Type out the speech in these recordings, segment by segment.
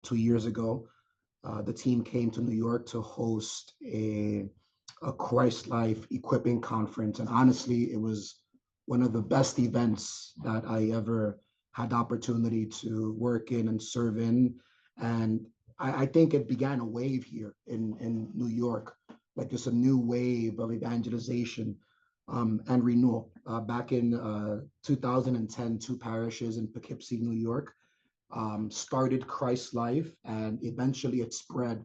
2 years ago. The team came to New York to host a ChristLife equipping conference. And honestly, it was one of the best events that I ever had the opportunity to work in and serve in. And I think it began a wave here in New York, like just a new wave of evangelization and renewal. Back in 2010, two parishes in Poughkeepsie, New York, started ChristLife, and eventually it spread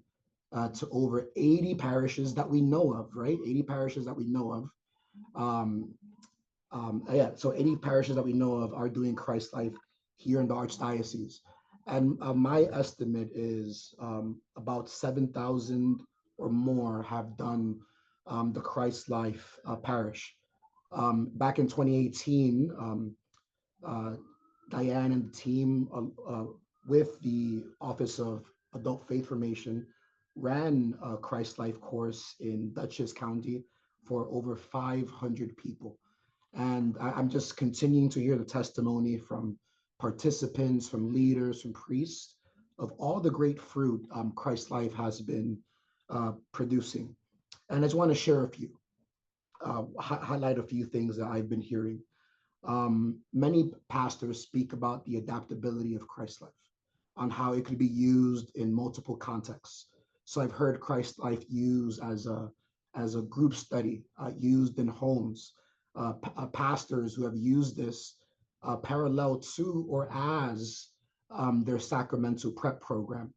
to over 80 parishes that we know of, right? 80 parishes that we know of. Um, yeah, so 80 parishes that we know of are doing ChristLife here in the Archdiocese. And my estimate is about 7,000 or more have done the ChristLife parish. Back in 2018, uh, Diane and the team, with the Office of Adult Faith Formation, ran a ChristLife course in Dutchess County for over 500 people. And I'm just continuing to hear the testimony from participants, from leaders, from priests of all the great fruit ChristLife has been producing. And I just want to share a few, highlight a few things that I've been hearing. Many pastors speak about the adaptability of ChristLife, on how it could be used in multiple contexts. So I've heard ChristLife used as a group study, used in homes, pastors who have used this parallel to or as their sacramental prep program.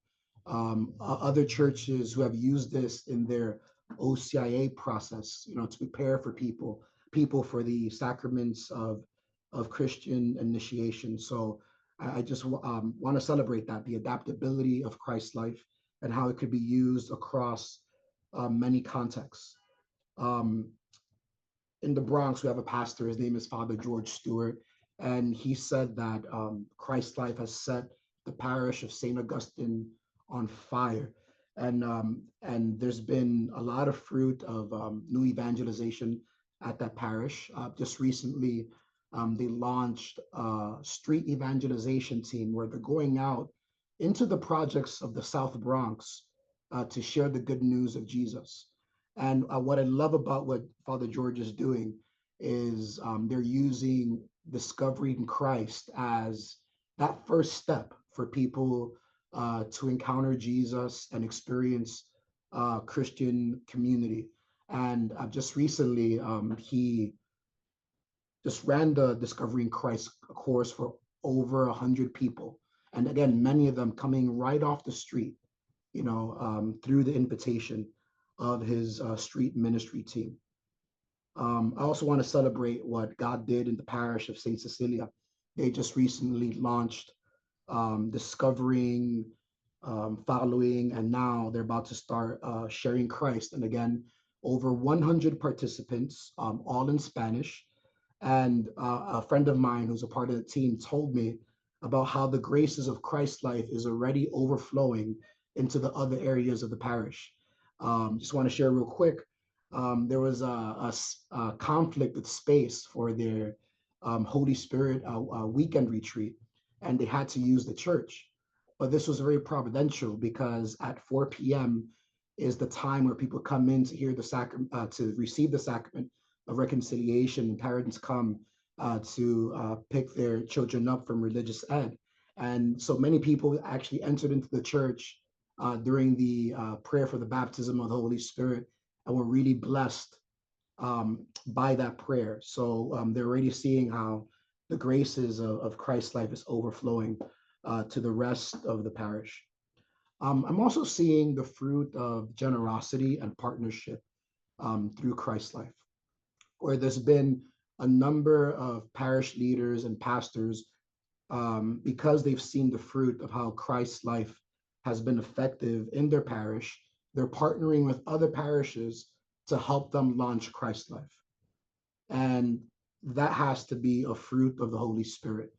Other churches who have used this in their OCIA process, to prepare for people for the sacraments of Christian initiation. So I just want to celebrate that, the adaptability of ChristLife and how it could be used across many contexts. Um, in the Bronx, we have a pastor. His name is Father George Stewart, and he said that ChristLife has set the parish of St. Augustine on fire, and there's been a lot of fruit of new evangelization at that parish. Just recently, they launched a street evangelization team where they're going out into the projects of the South Bronx to share the good news of Jesus. And what I love about what Father George is doing is they're using discovering Christ as that first step for people to encounter Jesus and experience Christian community. And just recently, he just ran the Discovering Christ course for over 100 people. And again, many of them coming right off the street, through the invitation of his street ministry team. I also want to celebrate what God did in the parish of St. Cecilia. They just recently launched Discovering, Following, and now they're about to start Sharing Christ. And again, over 100 participants, all in Spanish. And a friend of mine who's a part of the team told me about how the graces of ChristLife is already overflowing into the other areas of the parish. Just want to share real quick. There was a conflict with space for their Holy Spirit weekend retreat, and they had to use the church. But this was very providential because at 4 p.m. is the time where people come in to hear the sacrament, to receive the sacrament of reconciliation. Parents come to pick their children up from religious ed. And so many people actually entered into the church during the prayer for the baptism of the Holy Spirit and were really blessed by that prayer. So they're already seeing how the graces of ChristLife is overflowing to the rest of the parish. I'm also seeing the fruit of generosity and partnership through ChristLife, where there's been a number of parish leaders and pastors, because they've seen the fruit of how ChristLife has been effective in their parish. They're partnering with other parishes to help them launch ChristLife. And that has to be a fruit of the Holy Spirit.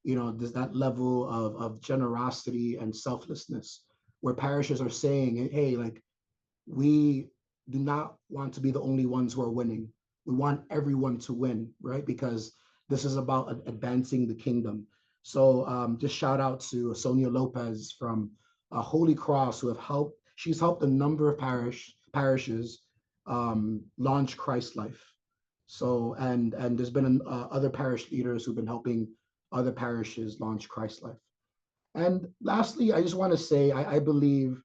There's that level of generosity and selflessness where parishes are saying, hey, like, we do not want to be the only ones who are winning. We want everyone to win, right? Because this is about advancing the kingdom. So just shout out to Sonia Lopez from Holy Cross, who have helped. She's helped a number of parishes launch ChristLife. So and there's been other parish leaders who've been helping other parishes launch ChristLife. And lastly, I just want to say I believe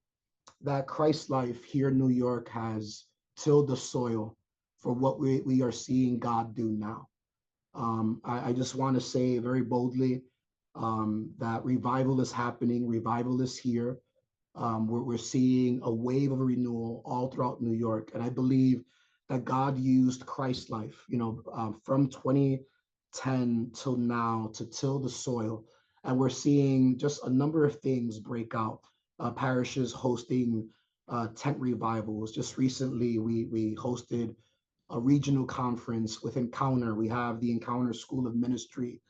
that ChristLife here in New York has tilled the soil for what we are seeing God do now. I just want to say very boldly that revival is happening, revival is here. We're seeing a wave of renewal all throughout New York. And I believe that God used ChristLife, from 2010 till now to till the soil. And we're seeing just a number of things break out. Parishes hosting tent revivals. Just recently, we hosted a regional conference with Encounter. We have the Encounter School of Ministry.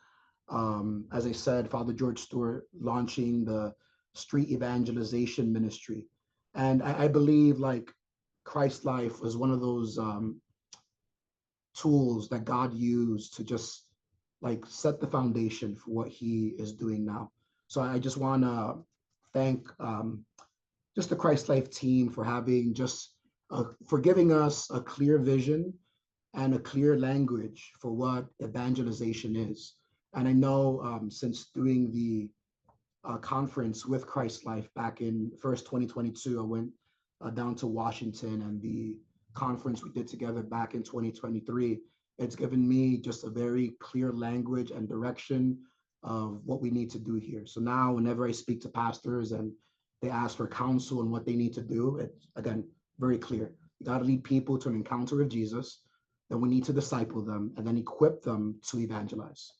As I said, Father George Stewart launching the street evangelization ministry. And I believe like ChristLife was one of those tools that God used to just like set the foundation for what he is doing now. So I just want to thank just the ChristLife team for having for giving us a clear vision and a clear language for what evangelization is. And I know since doing the conference with ChristLife back in first 2022, I went down to Washington, and the conference we did together back in 2023, it's given me just a very clear language and direction of what we need to do here. So now whenever I speak to pastors and they ask for counsel and what they need to do, it's again very clear. You got to lead people to an encounter with Jesus, then we need to disciple them and then equip them to evangelize.